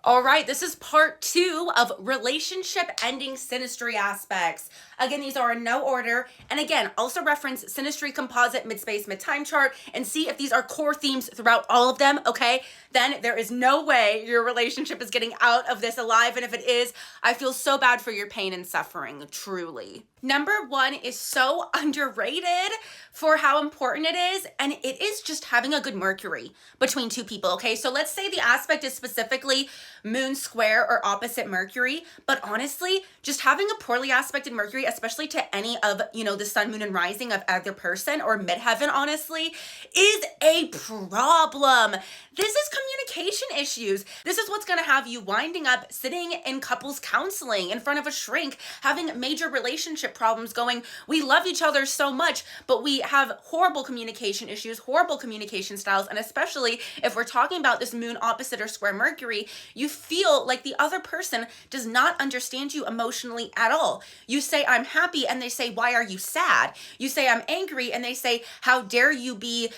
All right, this is part 2 of relationship ending synastry aspects. Again, these are in no order. And again, also reference synastry composite mid-space mid-time chart and see if these are core themes throughout all of them, okay? Then there is no way your relationship is getting out of this alive. And if it is, I feel so bad for your pain and suffering, truly. Number 1 is so underrated for how important it is, and it is just having a good Mercury between two people, okay? So let's say the aspect is specifically moon square or opposite Mercury, but honestly, just having a poorly aspected Mercury, especially to any of, the sun, moon, and rising of either person or midheaven, honestly, is a problem. This is communication issues. This is what's gonna have you winding up sitting in couples counseling in front of a shrink, having major relationship problems going, we love each other so much, but we have horrible communication issues, horrible communication styles, and especially if we're talking about this moon opposite or square Mercury, you feel like the other person does not understand you emotionally at all. You say, I'm happy, and they say, why are you sad? You say, I'm angry, and they say, how dare you be,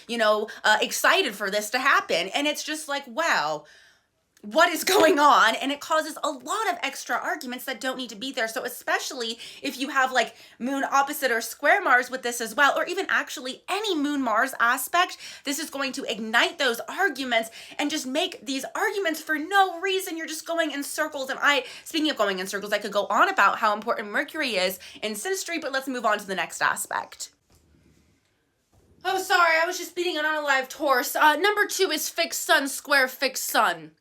excited for this to happen? And it's just like, wow, what is going on? And it causes a lot of extra arguments that don't need to be there. So especially if you have like moon opposite or square Mars with this as well, or even actually any moon Mars aspect, this is going to ignite those arguments and just make these arguments for no reason. You're just going in circles. And speaking of going in circles, I could go on about how important Mercury is in synastry, but let's move on to the next aspect. Oh, sorry, I was just beating an unalive horse. Number 2 is fixed sun, square fixed sun.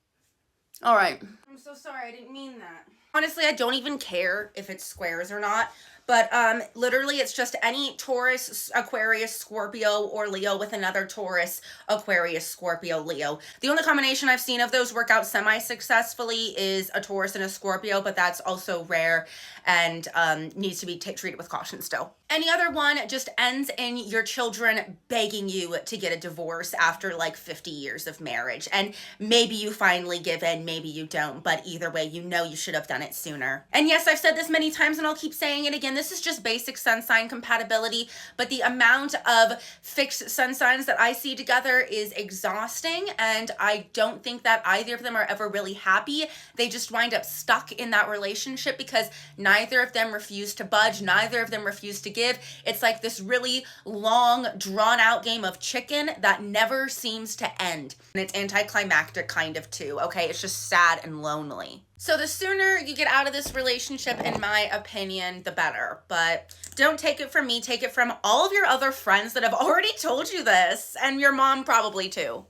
All right. I'm so sorry, I didn't mean that. Honestly, I don't even care if it's squares or not, but literally it's just any Taurus, Aquarius, Scorpio, or Leo with another Taurus, Aquarius, Scorpio, Leo. The only combination I've seen of those work out semi-successfully is a Taurus and a Scorpio, but that's also rare and needs to be treated with caution still. Any other one just ends in your children begging you to get a divorce after like 50 years of marriage. And maybe you finally give in, maybe you don't, but either way, you should have done it sooner. And yes, I've said this many times and I'll keep saying it again. This is just basic sun sign compatibility, but the amount of fixed sun signs that I see together is exhausting. And I don't think that either of them are ever really happy. They just wind up stuck in that relationship because neither of them refuse to budge. Neither of them refuse to give. It's like this really long, drawn out game of chicken that never seems to end. And it's anticlimactic kind of too, okay? It's just sad and lonely. So the sooner you get out of this relationship, in my opinion, the better. But don't take it from me, take it from all of your other friends that have already told you this, and your mom probably too.